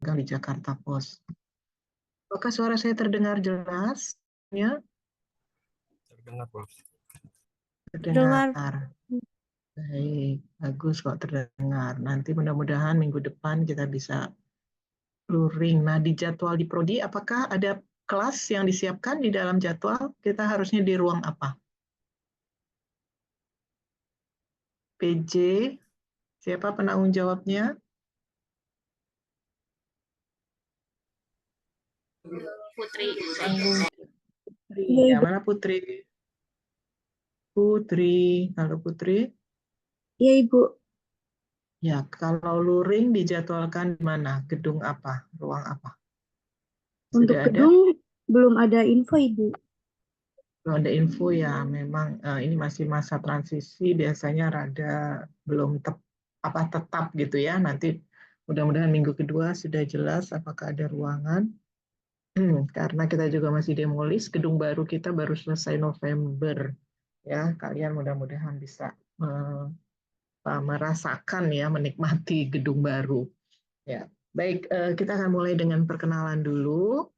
di Jakarta Post. Apakah suara saya terdengar jelas? Ya, Terdengar, Prof. terdengar. Baik, bagus kok terdengar. Nanti mudah-mudahan minggu depan kita bisa luring. Nah, di jadwal di Prodi, apakah ada kelas yang disiapkan di dalam jadwal? Kita harusnya di ruang apa? PJ, siapa penanggung jawabnya? Putri. Putri. Ya, mana Putri? Putri, halo Putri. Iya, Ibu. Ya, kalau luring dijadwalkan di mana? Gedung apa? Ruang apa? Untuk Sudah ada? gedung belum ada info, Ibu. Belum ada info ya, memang ini masih masa transisi, biasanya rada belum tetap gitu ya. Nanti mudah-mudahan minggu kedua sudah jelas apakah ada ruangan. Karena kita juga masih demolis, gedung baru kita baru selesai November. Ya, kalian mudah-mudahan bisa merasakan ya, menikmati gedung baru. Ya, baik, kita akan mulai dengan perkenalan dulu.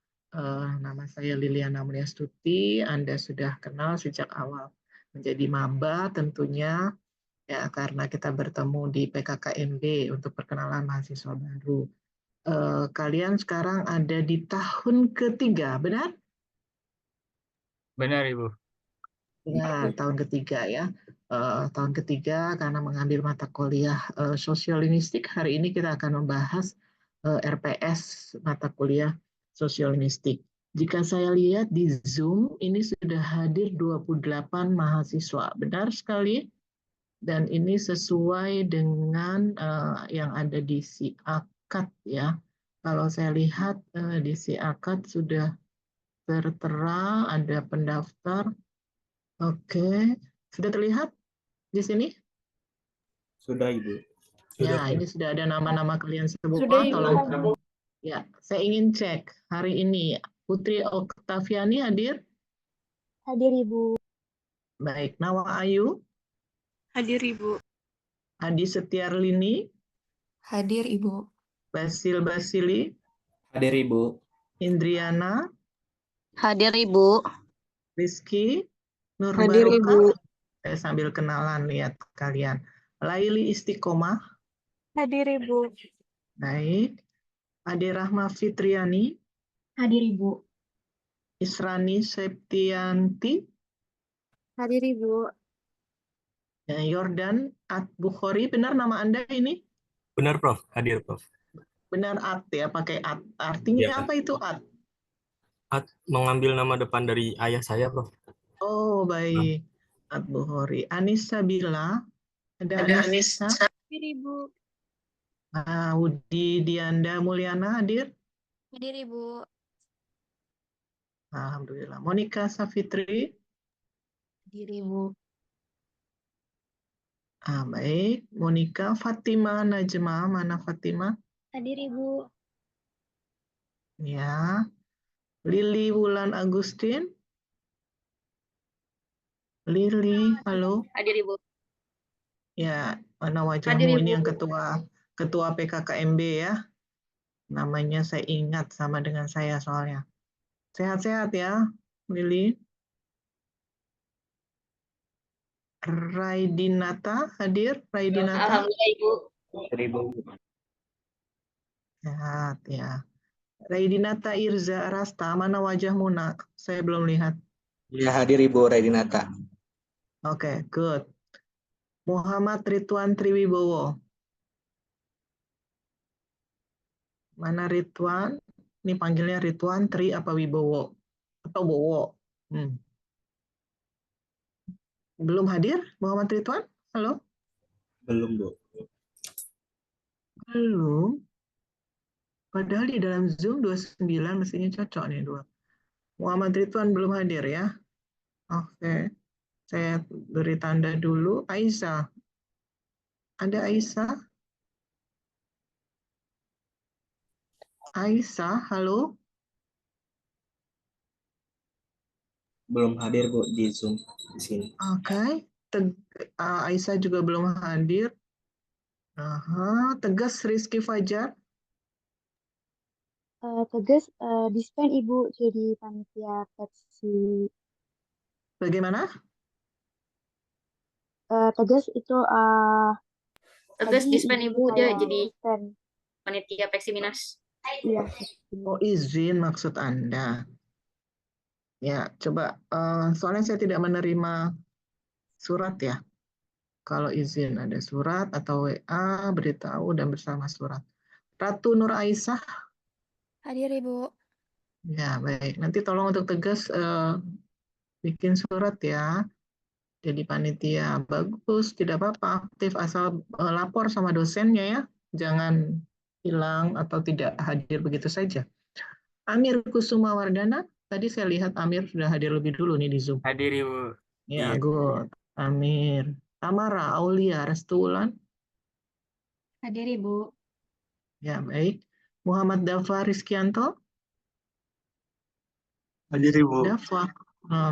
Nama saya Liliana Mulyastuti, Anda sudah kenal sejak awal menjadi maba tentunya, ya karena kita bertemu di PKKMB untuk perkenalan mahasiswa baru. Kalian sekarang ada di tahun ketiga, benar? Benar, Ibu. Ya, tahun ketiga ya. Tahun ketiga karena mengambil mata kuliah sosiolinguistik. Hari ini kita akan membahas RPS mata kuliah sosiolinguistik. Jika saya lihat di Zoom ini sudah hadir 28 mahasiswa. Benar sekali. Dan ini sesuai dengan yang ada di SIAKAD ya. Kalau saya lihat di SIAKAD sudah tertera ada pendaftar. Oke, sudah terlihat di sini? Sudah, Ibu. Ya, ini sudah ada nama-nama kalian semua. Sudah, Ibu. Tolong. Ya, saya ingin cek hari ini Putri Oktaviani hadir? Hadir, Ibu. Baik, Nawa Ayu, Hadir, Ibu. Adi Setiarlini, Hadir, Ibu. Basil Basili, Hadir, Ibu. Indriana, Hadir, Ibu. Rizky, Nur Hadir, Barokah. Ibu. Saya sambil kenalan lihat kalian. Laili Istiqomah, Hadir, Ibu. baik. Ade Rahma Fitriani, Hadir, Ibu. Israni Septianti, Hadir, Ibu. Yordan At Bukhori, benar nama Anda ini? Benar, Prof. Hadir, Prof. Benar At ya, pakai At. Artinya Ya. apa itu At? Mengambil nama depan dari ayah saya, Prof. Oh, baik. At Bukhori. Anissa Bila, ada Anissa. Hadir, Ibu. Udi Dianda Mulyana hadir? Hadir, Ibu. Alhamdulillah. Monica Safitri? Hadir, Ibu. Baik. Monica. Fatima Najma, mana Fatima? Hadir, Ibu. Ya. Lili Wulan Agustin? Lili, halo. Hadir, Ibu. Ya, mana Hadir, wajahmu Ibu. ini yang ketua PKKMB ya? Namanya saya ingat sama dengan saya soalnya. Sehat-sehat ya, Lili. Raidinata hadir? Raidinata? Alhamdulillah, Ibu. Hadir, Ibu. Sehat ya. Raidinata Irza Rasta, mana wajahmu nak? Saya belum lihat. Ya, hadir, Ibu Raidinata. Oke, good. Muhammad Ridwan Triwibowo. Mana Ridwan? Ini panggilnya Ridwan Tri apa Wibowo? Atau Bowo? Belum hadir Muhammad Ridwan? Halo? Belum, Bu. Belum. Padahal di dalam Zoom 29 mestinya cocok nih dua. Muhammad Ridwan belum hadir ya? Oke. Saya beri tanda dulu. Aisyah. Ada Aisyah? Aisyah, halo? Belum hadir, Bu, di Zoom di sini. Oke. Aisyah juga belum hadir. Tegas Rizky Fajar. Tegas dispen Ibu jadi panitia Pepsi. Bagaimana? Tegas itu Tegas tadi dispen izin Ibu, dia saya jadi dispen. panitia Peksi Minas. Iya. Oh, izin maksud Anda. Ya, coba. Soalnya saya tidak menerima surat ya. Kalau izin ada surat atau WA, beritahu dan bersama surat. Ratu Nur Aisyah. Hadir Ibu. Ya, baik. Nanti tolong untuk Tegas bikin surat ya. Jadi panitia bagus, tidak apa-apa, aktif asal lapor sama dosennya ya. Jangan hilang atau tidak hadir begitu saja. Amir Kusuma Wardana, tadi saya lihat Amir sudah hadir lebih dulu nih di Zoom. Hadir Ibu. Ya, Iya. good. Amir. Tamara Aulia Restulan. Hadir Ibu. Ya, baik. Muhammad Dafa Rizkianto. Hadir Ibu. Dafa.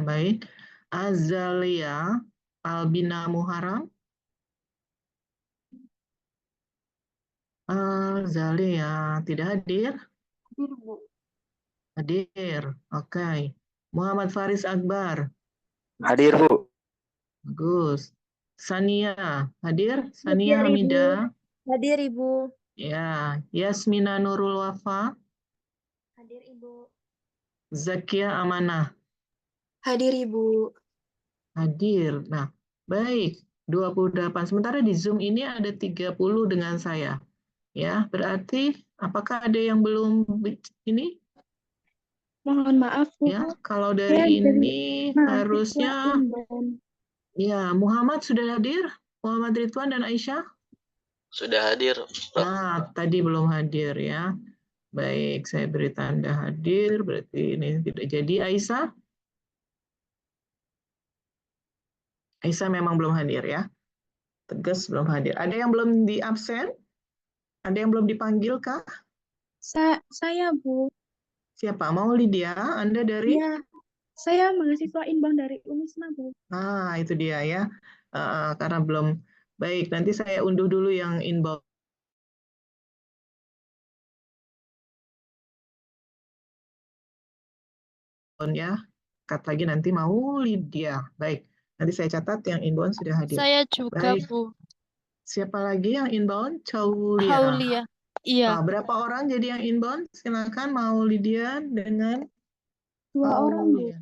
Baik. Azalia Albina Muharam. Azalia tidak hadir. Hadir Bu. Hadir. Oke. Muhammad Faris Akbar. Hadir Bu. Bagus. Sania hadir. Sania Hadir, Ibu. Hamida. Hadir Ibu. Ya. Yasmina Nurul Wafa. Hadir Ibu. Zakia Amanah. Hadir Ibu. Hadir. Nah, baik. 28. Sementara di Zoom ini ada 30 dengan saya. Ya, berarti apakah ada yang belum ini? Mohon maaf Bu. Ya, kalau Saya dari ini mahasiswa harusnya Inbon. ya, Muhammad sudah hadir? Muhammad Ridwan dan Aisyah? Sudah hadir, Prof. Nah, tadi belum hadir ya. Baik, saya beri tanda hadir, berarti ini tidak jadi. Aisyah? Aisyah memang belum hadir ya. Tegas belum hadir. Ada yang belum di absen? Ada yang belum dipanggil kah? Saya Bu. Siapa? Mau Lydia? Anda dari? Iya, saya mahasiswa Inbon dari Unisma Bu. Nah, itu dia ya. Karena belum baik. Nanti saya unduh dulu yang inbox ya. Cut lagi nanti mau Lydia. Baik. Nanti saya catat yang inbound sudah hadir. Saya juga, Baik. Bu. Siapa lagi yang inbound? Caulia. Haulia. Iya. Berapa orang jadi yang inbound? Silakan mau Lydia dengan 2 orang Bu. Aulia.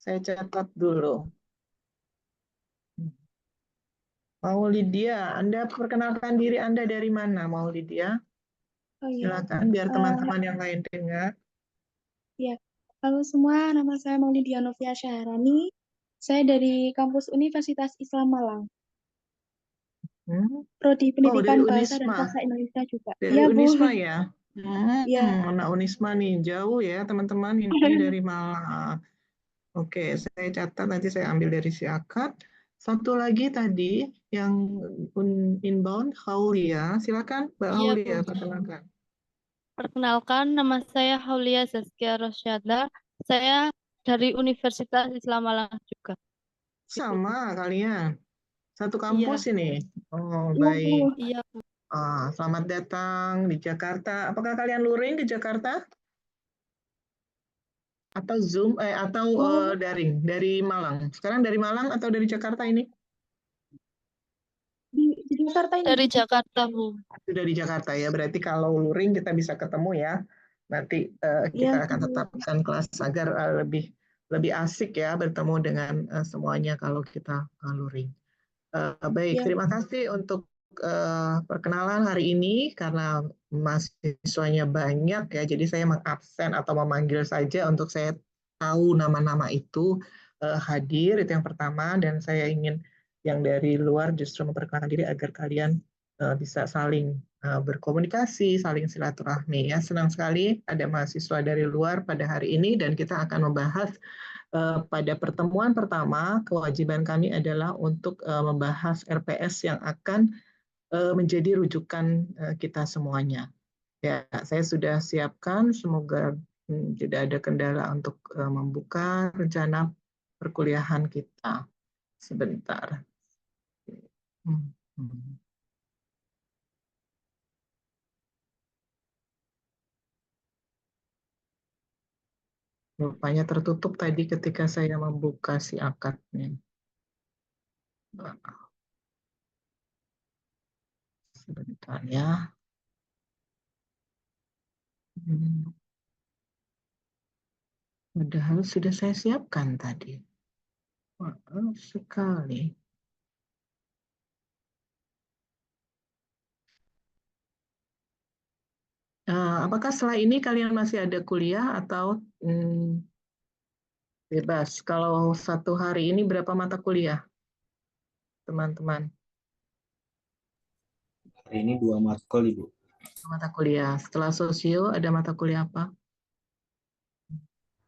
Saya catat dulu. Mau Lydia, Anda perkenalkan diri Anda dari mana, Mau Lydia? Oh iya. Silakan biar teman-teman yang lain dengar. Ya, halo semua, nama saya Maulidia Novia Syahrani. Saya dari kampus Universitas Islam Malang. Prodi Oh, dari Pendidikan Bahasa dan Unisma. Sastra Indonesia juga. Dari Iya, Bu. Unisma ya? Iya. Anak Unisma nih, jauh ya teman-teman, ini dari Malang. Oke, saya catat, nanti saya ambil dari si akad. Satu lagi tadi, yang inbound, Haulia. Silakan, Mbak Iya, Haulia, Bu. perkenalkan. Perkenalkan, nama saya Haulia Zaskia Rosyada. Saya dari Universitas Islam Malang juga. Sama kalian, satu Iya. kampus ini. Oh, Iya, Bu. baik. Iya, Bu. Selamat datang di Jakarta. Apakah kalian luring ke Jakarta? Atau Zoom, atau daring? Dari Malang. Sekarang dari Malang atau dari Jakarta ini? Di Jakarta ini. Dari Jakarta, Bu. Sudah di Jakarta ya, berarti kalau luring kita bisa ketemu ya. Nanti kita Iya, akan Bu. tetapkan kelas agar lebih asik ya bertemu dengan semuanya kalau kita luring. Baik, Iya. terima kasih untuk perkenalan hari ini karena mahasiswanya banyak ya, jadi saya mengabsen atau memanggil saja untuk saya tahu nama-nama itu hadir, itu yang pertama, dan saya ingin yang dari luar justru memperkenalkan diri agar kalian bisa saling berkomunikasi, saling silaturahmi ya. Senang sekali ada mahasiswa dari luar pada hari ini dan kita akan membahas pada pertemuan pertama kewajiban kami adalah untuk membahas RPS yang akan menjadi rujukan kita semuanya. Ya, saya sudah siapkan, semoga tidak ada kendala untuk membuka rencana perkuliahan kita. Sebentar. Rupanya tertutup tadi ketika saya membuka si akadnya. Sebentar ya. Padahal sudah saya siapkan tadi. Maaf sekali. Apakah setelah ini kalian masih ada kuliah atau bebas? Kalau satu hari ini berapa mata kuliah, teman-teman? Hari ini 2 matkul, Ibu. Mata kuliah. Setelah sosio ada mata kuliah apa?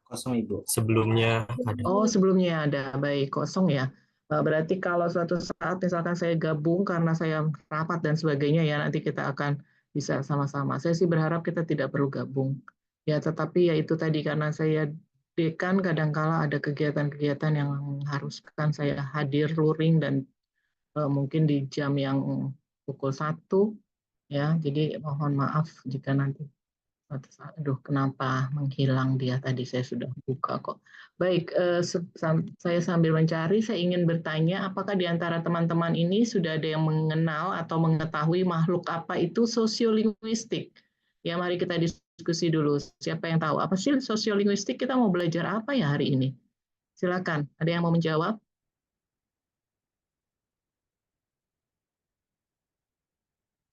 Kosong, Ibu. Sebelumnya ada. Oh, sebelumnya ada. Baik, kosong ya. Berarti kalau suatu saat misalkan saya gabung karena saya rapat dan sebagainya ya, nanti kita akan bisa sama-sama. Saya sih berharap kita tidak perlu gabung. Ya, tetapi ya itu tadi karena saya dekan kadangkala ada kegiatan-kegiatan yang mengharuskan saya hadir luring dan mungkin di jam yang pukul 1 ya. Jadi mohon maaf jika nanti aduh, kenapa menghilang dia tadi? Saya sudah buka kok. Baik, saya sambil mencari, saya ingin bertanya, apakah di antara teman-teman ini sudah ada yang mengenal atau mengetahui makhluk apa itu sosiolinguistik? Ya, mari kita diskusi dulu. Siapa yang tahu? Apa sih sosiolinguistik? Kita mau belajar apa ya hari ini? Silakan, ada yang mau menjawab?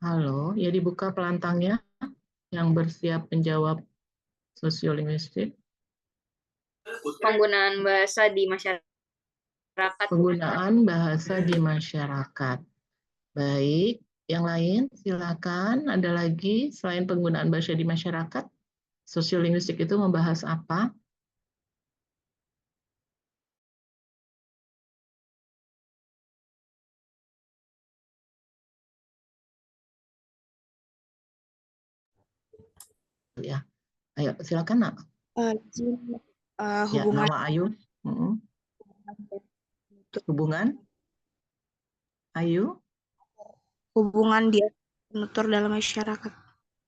Halo, ya dibuka pelantangnya yang bersiap menjawab sosiolinguistik. Penggunaan bahasa di masyarakat. Penggunaan bahasa di masyarakat. Baik, yang lain silakan. Ada lagi selain penggunaan bahasa di masyarakat? Sosiolinguistik itu membahas apa? Ya, ayo silakan Nak. Ya, Hubungan nama Ayu. Hubungan Ayu. hubungan dia penutur dalam masyarakat.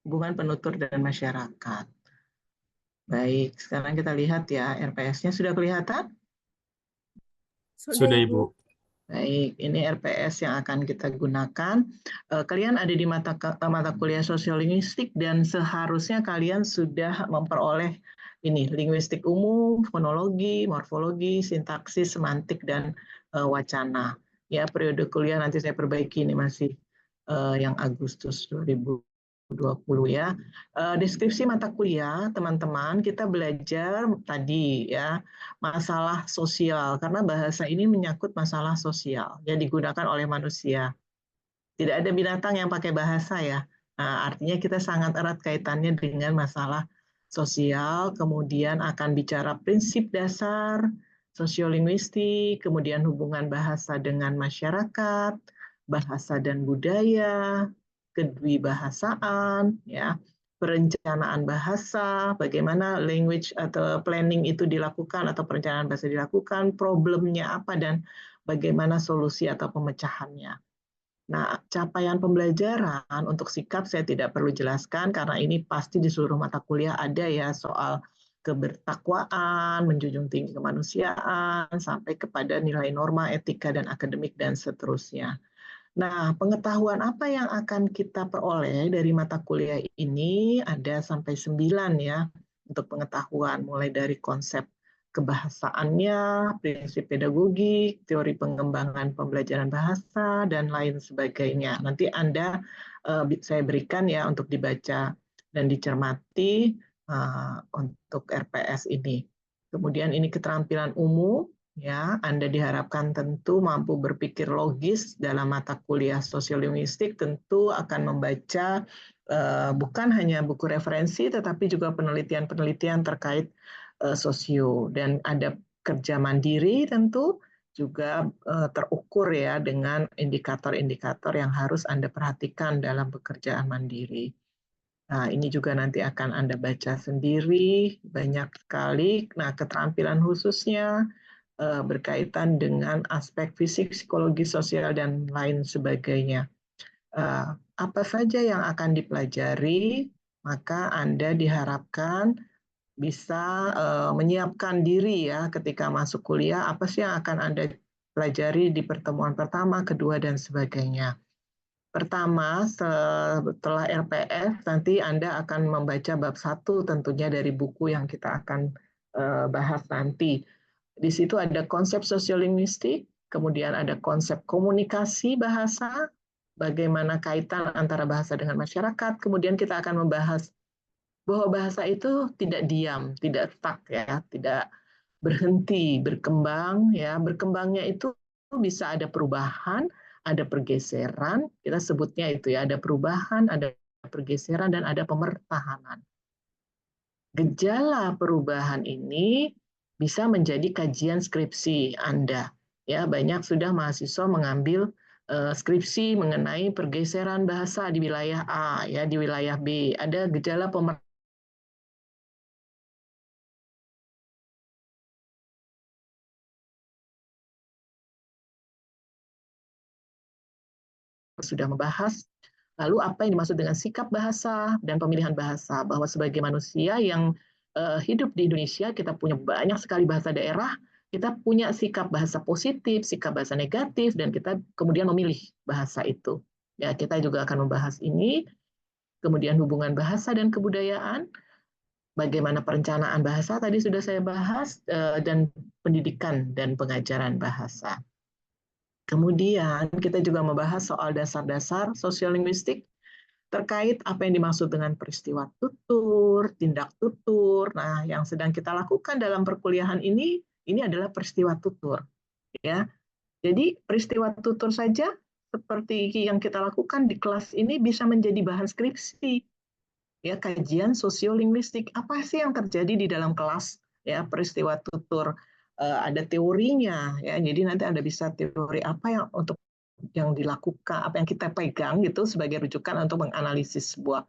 Hubungan penutur dan masyarakat. Baik, sekarang kita lihat ya RPS-nya sudah kelihatan? Sudah, Ibu. Baik, ini RPS yang akan kita gunakan. Kalian ada di mata kuliah sosiolinguistik dan seharusnya kalian sudah memperoleh ini linguistik umum, fonologi, morfologi, sintaksis, semantik dan wacana. Ya, periode kuliah nanti saya perbaiki ini masih yang Agustus 2020 ya. Deskripsi mata kuliah, teman-teman, kita belajar tadi ya masalah sosial karena bahasa ini menyangkut masalah sosial yang digunakan oleh manusia. Tidak ada binatang yang pakai bahasa ya. Nah, artinya kita sangat erat kaitannya dengan masalah sosial, kemudian akan bicara prinsip dasar sosiolinguistik, kemudian hubungan bahasa dengan masyarakat, bahasa dan budaya, kedwibahasaan, ya, perencanaan bahasa, bagaimana language atau planning itu dilakukan atau perencanaan bahasa dilakukan, problemnya apa dan bagaimana solusi atau pemecahannya. Nah, capaian pembelajaran untuk sikap saya tidak perlu jelaskan karena ini pasti di seluruh mata kuliah ada ya soal kebertakwaan, menjunjung tinggi kemanusiaan, sampai kepada nilai norma, etika, dan akademik, dan seterusnya. Nah, pengetahuan apa yang akan kita peroleh dari mata kuliah ini ada sampai 9 ya untuk pengetahuan, mulai dari konsep kebahasaannya, prinsip pedagogik, teori pengembangan pembelajaran bahasa, dan lain sebagainya. Nanti saya berikan ya untuk dibaca dan dicermati untuk RPS ini. Kemudian ini keterampilan umum, ya, Anda diharapkan tentu mampu berpikir logis dalam mata kuliah sosiolinguistik, tentu akan membaca bukan hanya buku referensi, tetapi juga penelitian-penelitian terkait sosio, dan ada kerja mandiri tentu juga terukur ya dengan indikator-indikator yang harus Anda perhatikan dalam pekerjaan mandiri. Nah, ini juga nanti akan Anda baca sendiri, banyak sekali. Nah, keterampilan khususnya berkaitan dengan aspek fisik, psikologi, sosial, dan lain sebagainya. Apa saja yang akan dipelajari, maka Anda diharapkan bisa menyiapkan diri ya ketika masuk kuliah, apa sih yang akan Anda pelajari di pertemuan pertama, kedua, dan sebagainya. Pertama, setelah RPS, nanti Anda akan membaca bab 1 tentunya dari buku yang kita akan bahas nanti. Di situ ada konsep sosiolinguistik, kemudian ada konsep komunikasi bahasa, bagaimana kaitan antara bahasa dengan masyarakat, kemudian kita akan membahas bahwa bahasa itu tidak diam, tidak stuck ya, tidak berhenti, berkembang ya. Berkembangnya itu bisa ada perubahan, ada pergeseran, kita sebutnya itu ya, ada perubahan, ada pergeseran, dan ada pemertahanan. Gejala perubahan ini bisa menjadi kajian skripsi Anda. Ya, banyak sudah mahasiswa mengambil skripsi mengenai pergeseran bahasa di wilayah A, ya, di wilayah B. Ada gejala pemertahanan sudah membahas. Lalu apa yang dimaksud dengan sikap bahasa dan pemilihan bahasa? Bahwa sebagai manusia yang hidup di Indonesia, kita punya banyak sekali bahasa daerah, kita punya sikap bahasa positif, sikap bahasa negatif, dan kita kemudian memilih bahasa itu. Ya, kita juga akan membahas ini. Kemudian hubungan bahasa dan kebudayaan, bagaimana perencanaan bahasa tadi sudah saya bahas, dan pendidikan dan pengajaran bahasa. Kemudian kita juga membahas soal dasar-dasar sosiolinguistik terkait apa yang dimaksud dengan peristiwa tutur, tindak tutur. Nah, yang sedang kita lakukan dalam perkuliahan ini adalah peristiwa tutur. Ya, jadi peristiwa tutur saja seperti yang kita lakukan di kelas ini bisa menjadi bahan skripsi. Ya, kajian sosiolinguistik. Apa sih yang terjadi di dalam kelas? Ya, peristiwa tutur. Ada teorinya ya, jadi nanti Anda bisa teori apa yang dilakukan, apa yang kita pegang gitu sebagai rujukan untuk menganalisis sebuah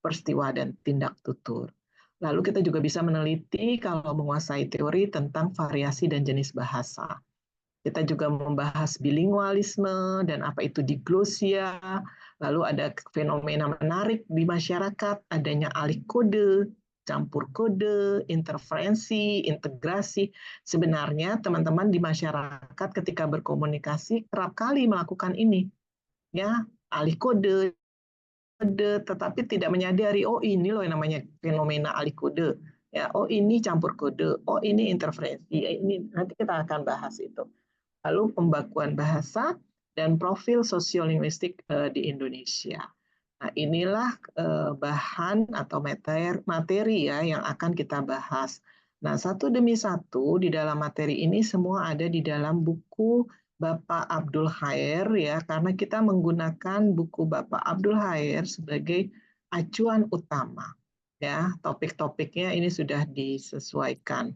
peristiwa dan tindak tutur. Lalu kita juga bisa meneliti kalau menguasai teori tentang variasi dan jenis bahasa. Kita juga membahas bilingualisme dan apa itu diglosia. Lalu ada fenomena menarik di masyarakat, adanya alih kode, campur kode, interferensi, integrasi. Sebenarnya teman-teman di masyarakat ketika berkomunikasi kerap kali melakukan ini. Ya, alih kode, tetapi tidak menyadari, oh ini loh yang namanya fenomena alih kode. Ya, oh ini campur kode, oh ini interferensi. Ini nanti kita akan bahas itu. Lalu pembakuan bahasa dan profil sosiolinguistik di Indonesia. Nah, inilah bahan atau materi ya yang akan kita bahas. Nah, satu demi satu di dalam materi ini semua ada di dalam buku Bapak Abdul Khair ya, karena kita menggunakan buku Bapak Abdul Khair sebagai acuan utama. Ya, topik-topiknya ini sudah disesuaikan.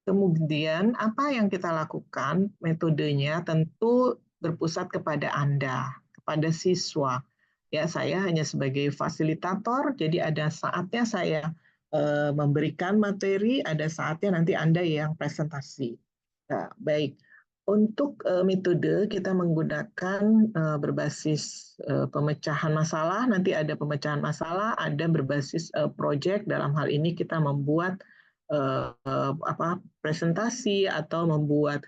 Kemudian apa yang kita lakukan, metodenya tentu berpusat kepada Anda, kepada siswa. Ya, saya hanya sebagai fasilitator, jadi ada saatnya saya memberikan materi, ada saatnya nanti Anda yang presentasi. Nah, baik. Untuk metode kita menggunakan berbasis pemecahan masalah, nanti ada pemecahan masalah, ada berbasis project, dalam hal ini kita membuat presentasi atau membuat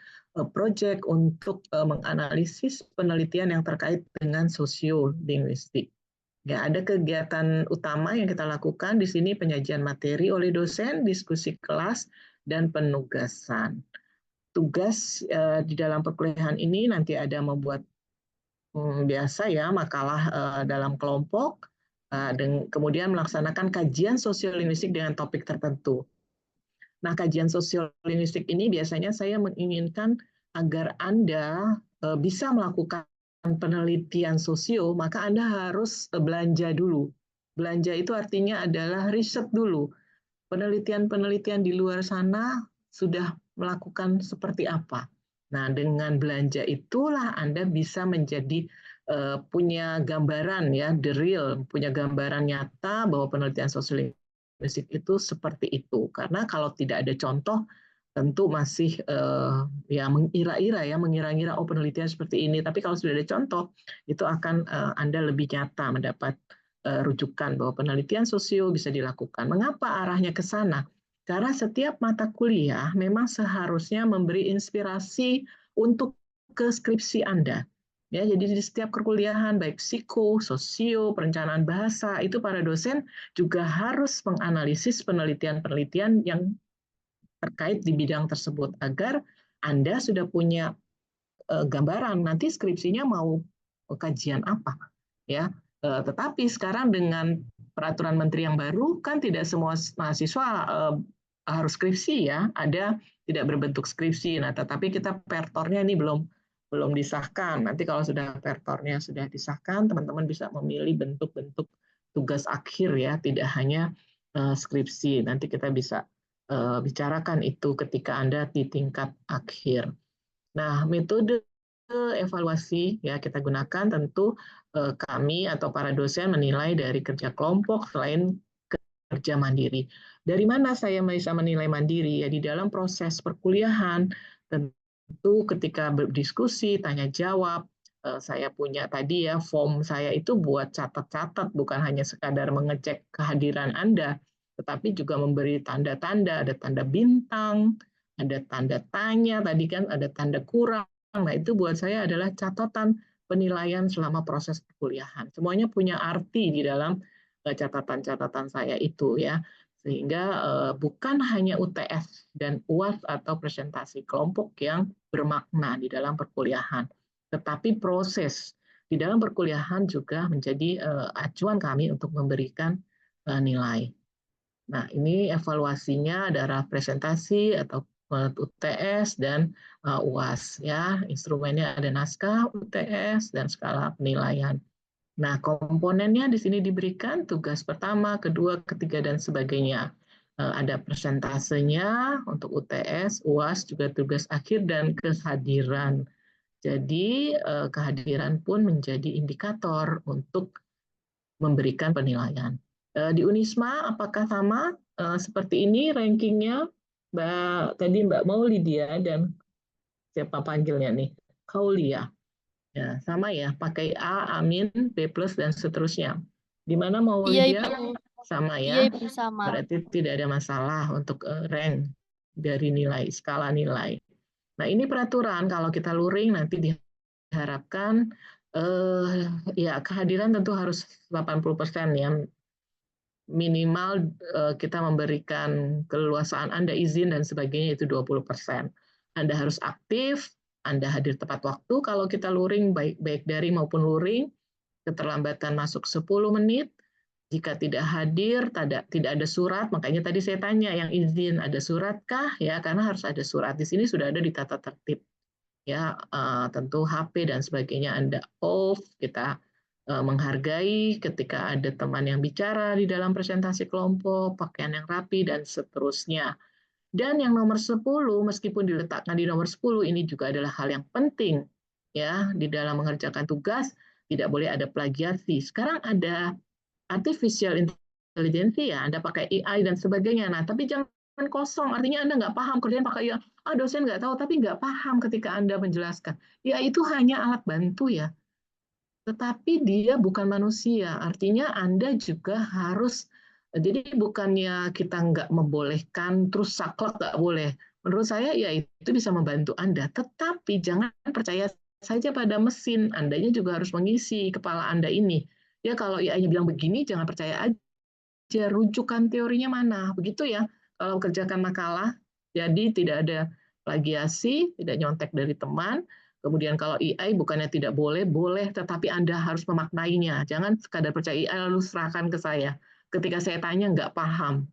project untuk menganalisis penelitian yang terkait dengan sosiolinguistik. Ya, ada kegiatan utama yang kita lakukan di sini, penyajian materi oleh dosen, diskusi kelas, dan penugasan. Tugas di dalam perkuliahan ini nanti ada membuat biasa ya makalah dalam kelompok, dan kemudian melaksanakan kajian sosiolinguistik dengan topik tertentu. Nah, kajian sosiolinguistik ini biasanya saya menginginkan agar Anda bisa melakukan penelitian sosio, maka Anda harus belanja dulu. Belanja itu artinya adalah riset dulu. Penelitian-penelitian di luar sana sudah melakukan seperti apa. Nah, dengan belanja itulah Anda bisa menjadi punya gambaran ya, the real, punya gambaran nyata bahwa penelitian sosiolinguistik itu seperti itu. Karena kalau tidak ada contoh, tentu masih ya mengira-ngira oh penelitian seperti ini. Tapi kalau sudah ada contoh, itu akan Anda lebih nyata mendapat rujukan bahwa penelitian sosio bisa dilakukan. Mengapa arahnya ke sana? Karena setiap mata kuliah memang seharusnya memberi inspirasi untuk ke skripsi Anda. Ya, jadi di setiap perkuliahan baik psiko, sosio, perencanaan bahasa itu para dosen juga harus menganalisis penelitian-penelitian yang terkait di bidang tersebut agar Anda sudah punya gambaran nanti skripsinya mau kajian apa, ya. Tetapi sekarang dengan peraturan menteri yang baru kan tidak semua mahasiswa harus skripsi, ya. Ada tidak berbentuk skripsi. Nah, tetapi kita pertornya ini belum disahkan. Nanti kalau sudah pertornya sudah disahkan, teman-teman bisa memilih bentuk-bentuk tugas akhir, ya, tidak hanya skripsi. Nanti kita bisa bicarakan itu ketika Anda di tingkat akhir. Nah, metode evaluasi ya kita gunakan tentu kami atau para dosen menilai dari kerja kelompok selain kerja mandiri. Dari mana saya bisa menilai mandiri? Ya di dalam proses perkuliahan, tentu ketika berdiskusi, tanya jawab, saya punya tadi ya form saya itu buat catat-catat, bukan hanya sekadar mengecek kehadiran Anda, tetapi juga memberi tanda-tanda, ada tanda bintang, ada tanda tanya, tadi kan ada tanda kurang. Nah, itu buat saya adalah catatan penilaian selama proses perkuliahan. Semuanya punya arti di dalam catatan-catatan saya itu, ya. Sehingga bukan hanya UTS dan UAS atau presentasi kelompok yang bermakna di dalam perkuliahan, tetapi proses di dalam perkuliahan juga menjadi acuan kami untuk memberikan nilai. Nah, ini evaluasinya adalah presentasi atau UTS dan UAS, ya. Instrumennya ada naskah UTS dan skala penilaian. Nah, komponennya di sini diberikan tugas pertama, kedua, ketiga, dan sebagainya. Ada persentasenya untuk UTS, UAS, juga tugas akhir, dan kehadiran. Jadi, kehadiran pun menjadi indikator untuk memberikan penilaian. Di Unisma, apakah sama seperti ini rankingnya? Mbak Maulidia dan siapa panggilnya nih? Kaulia. Ya, sama ya, pakai A, Amin, B+, dan seterusnya. Di mana Maulidia? Ibu. Sama Iya, ya. Ibu, sama. Berarti tidak ada masalah untuk rank dari nilai, skala nilai. Nah, ini peraturan kalau kita luring nanti diharapkan ya kehadiran tentu harus 80% ya. Minimal kita memberikan keleluasaan Anda izin dan sebagainya itu 20%. Anda harus aktif, Anda hadir tepat waktu kalau kita luring, baik daring maupun luring, keterlambatan masuk 10 menit, jika tidak hadir, tidak ada surat, makanya tadi saya tanya yang izin, ada suratkah? Ya, karena harus ada surat. Di sini sudah ada di tata tertib. Ya, tentu HP dan sebagainya Anda off, kita menghargai ketika ada teman yang bicara di dalam presentasi kelompok, pakaian yang rapi, dan seterusnya. Dan yang nomor 10, meskipun diletakkan di nomor 10, ini juga adalah hal yang penting ya di dalam mengerjakan tugas, tidak boleh ada plagiasi. Sekarang ada artificial intelligence ya, Anda pakai AI dan sebagainya. Nah, tapi jangan kosong, artinya Anda nggak paham, kerjaan pakai AI, dosen nggak tahu, tapi nggak paham ketika Anda menjelaskan. Ya, itu hanya alat bantu ya. Tetapi dia bukan manusia, artinya Anda juga harus, jadi bukannya kita nggak membolehkan, terus saklek nggak boleh. Menurut saya ya itu bisa membantu Anda, tetapi jangan percaya saja pada mesin, Andanya juga harus mengisi kepala Anda ini. Ya kalau AI-nya bilang begini, jangan percaya aja, rujukan teorinya mana, begitu ya. Kalau kerjakan makalah, jadi tidak ada plagiasi, tidak nyontek dari teman. Kemudian kalau AI bukannya tidak boleh, boleh, tetapi Anda harus memaknainya. Jangan sekadar percaya AI lalu serahkan ke saya. Ketika saya tanya nggak paham,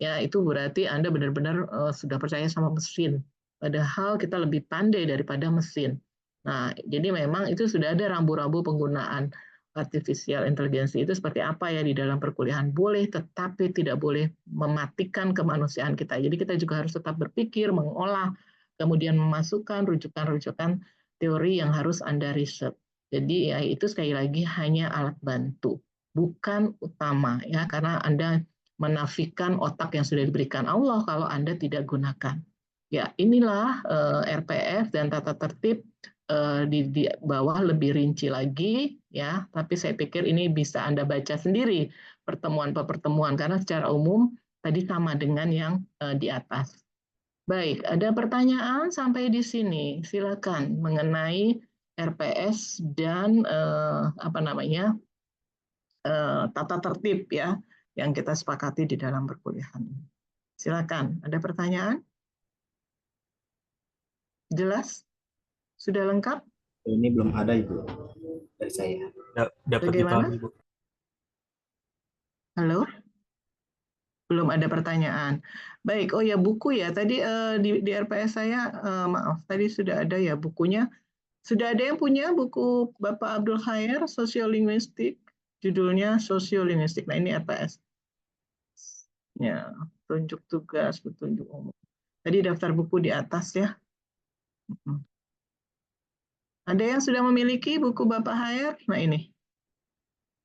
ya itu berarti Anda benar-benar sudah percaya sama mesin. Padahal kita lebih pandai daripada mesin. Nah, jadi memang itu sudah ada rambu-rambu penggunaan artificial intelligence itu seperti apa ya di dalam perkuliahan. Boleh, tetapi tidak boleh mematikan kemanusiaan kita. Jadi kita juga harus tetap berpikir, mengolah, kemudian memasukkan rujukan-rujukan teori yang harus Anda riset. Jadi ya itu sekali lagi hanya alat bantu, bukan utama ya, karena Anda menafikan otak yang sudah diberikan Allah kalau Anda tidak gunakan. Ya, inilah RPF dan tata tertib di bawah lebih rinci lagi ya, tapi saya pikir ini bisa Anda baca sendiri pertemuan per pertemuan karena secara umum tadi sama dengan yang di atas. Baik, ada pertanyaan sampai di sini. Silakan mengenai RPS dan tata tertib ya yang kita sepakati di dalam perkuliahan ini. Silakan, ada pertanyaan? Jelas? Sudah lengkap? Ini belum ada Ibu dari saya. Dapat Bagaimana? dipahami, Bu. Halo? Belum ada pertanyaan. Baik, oh ya buku ya. Tadi di RPS saya, maaf, tadi sudah ada ya bukunya. Sudah ada yang punya buku Bapak Abdul Khair, Sosiolinguistik, judulnya Sosiolinguistik. Nah ini RPS. Ya, petunjuk tugas, petunjuk umum. Tadi daftar buku di atas ya. Ada yang sudah memiliki buku Bapak Khair? Nah ini.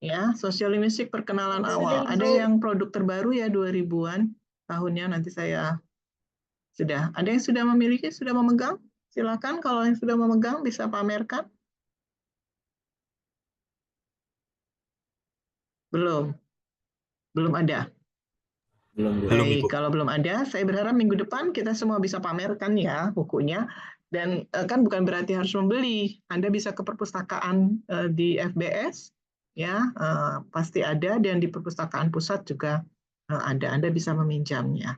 Ya, Sosiolinguistik perkenalan awal. Ada yang produk terbaru ya 2000-an tahunnya, nanti saya sudah. Ada yang sudah memiliki, sudah memegang? Silakan kalau yang sudah memegang bisa pamerkan. Belum. Belum ada. Belum. Baik, Ibu. kalau belum ada, saya berharap minggu depan kita semua bisa pamerkan ya bukunya. Dan kan bukan berarti harus membeli. Anda bisa ke perpustakaan di FBS, ya pasti ada, dan di perpustakaan pusat juga ada. Anda bisa meminjamnya.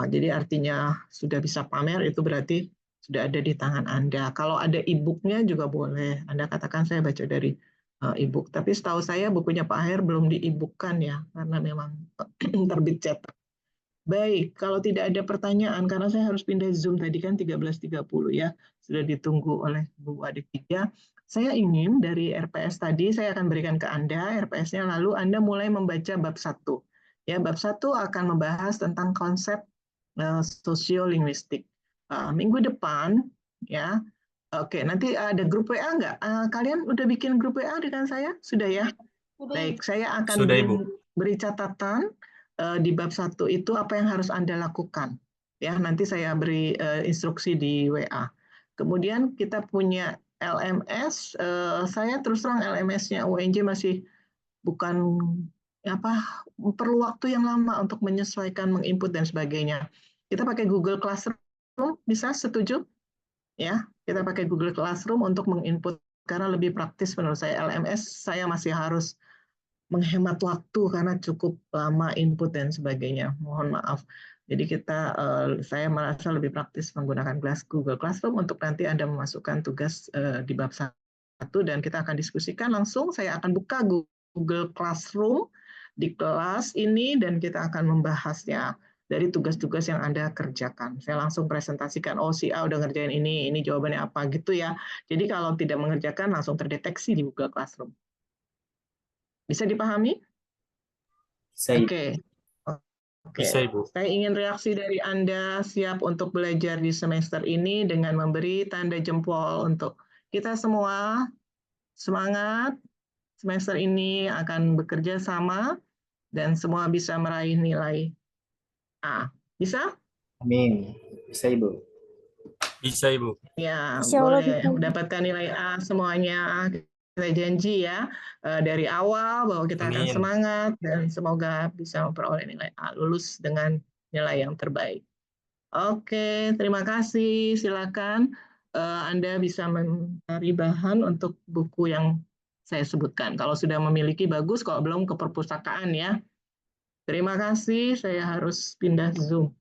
Jadi artinya sudah bisa pamer itu berarti sudah ada di tangan Anda. Kalau ada e-booknya juga boleh. Anda katakan saya baca dari e-book. Tapi setahu saya bukunya Pak Khair belum di e-bookkan ya, karena memang terbit cetak. Baik, kalau tidak ada pertanyaan, karena saya harus pindah Zoom tadi kan 13.30 ya, sudah ditunggu oleh Bu Adik 3. Saya ingin dari RPS tadi, saya akan berikan ke Anda RPS-nya, lalu Anda mulai membaca bab 1. Ya, bab 1 akan membahas tentang konsep sosiolinguistik. Minggu depan, ya, oke, nanti ada grup WA nggak? Kalian udah bikin grup WA dengan saya? Sudah ya? Baik, saya akan Sudah, Ibu. beri catatan di bab 1 itu apa yang harus Anda lakukan. Ya, nanti saya beri instruksi di WA. Kemudian kita punya LMS, saya terus terang LMS-nya UNJ masih bukan perlu waktu yang lama untuk menyesuaikan, menginput dan sebagainya. Kita pakai Google Classroom, bisa setuju? Ya, kita pakai Google Classroom untuk menginput karena lebih praktis menurut saya. LMS saya masih harus menghemat waktu karena cukup lama input dan sebagainya. Mohon maaf. Jadi saya merasa lebih praktis menggunakan Google Classroom untuk nanti Anda memasukkan tugas di bab 1 dan kita akan diskusikan langsung. Saya akan buka Google Classroom di kelas ini dan kita akan membahasnya dari tugas-tugas yang Anda kerjakan. Saya langsung presentasikan, oh si A udah ngerjain ini jawabannya apa gitu ya. Jadi kalau tidak mengerjakan langsung terdeteksi di Google Classroom. Bisa dipahami? Oke. Bisa, Ibu. Saya ingin reaksi dari Anda siap untuk belajar di semester ini dengan memberi tanda jempol untuk kita semua. Semangat, semester ini akan bekerja sama dan semua bisa meraih nilai A. Bisa? Amin. Bisa Ibu. Bisa, Ibu. Ya, Insya Allah boleh bisa. mendapatkan nilai A semuanya. Kita janji ya dari awal bahwa kita akan Amin. semangat dan semoga bisa memperoleh nilai A, lulus dengan nilai yang terbaik. Oke, terima kasih. Silakan Anda bisa mencari bahan untuk buku yang saya sebutkan. Kalau sudah memiliki bagus, kalau belum ke perpustakaan ya. Terima kasih, saya harus pindah Zoom.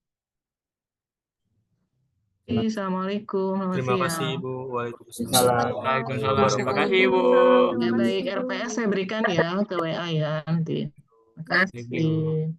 Assalamualaikum. Selamat Terima siang. kasih, Ibu. Waalaikumsalam. Waalaikumsalam. Terima kasih, Ibu. Ya, baik, RPS saya berikan ya ke WA ya nanti. Terima kasih.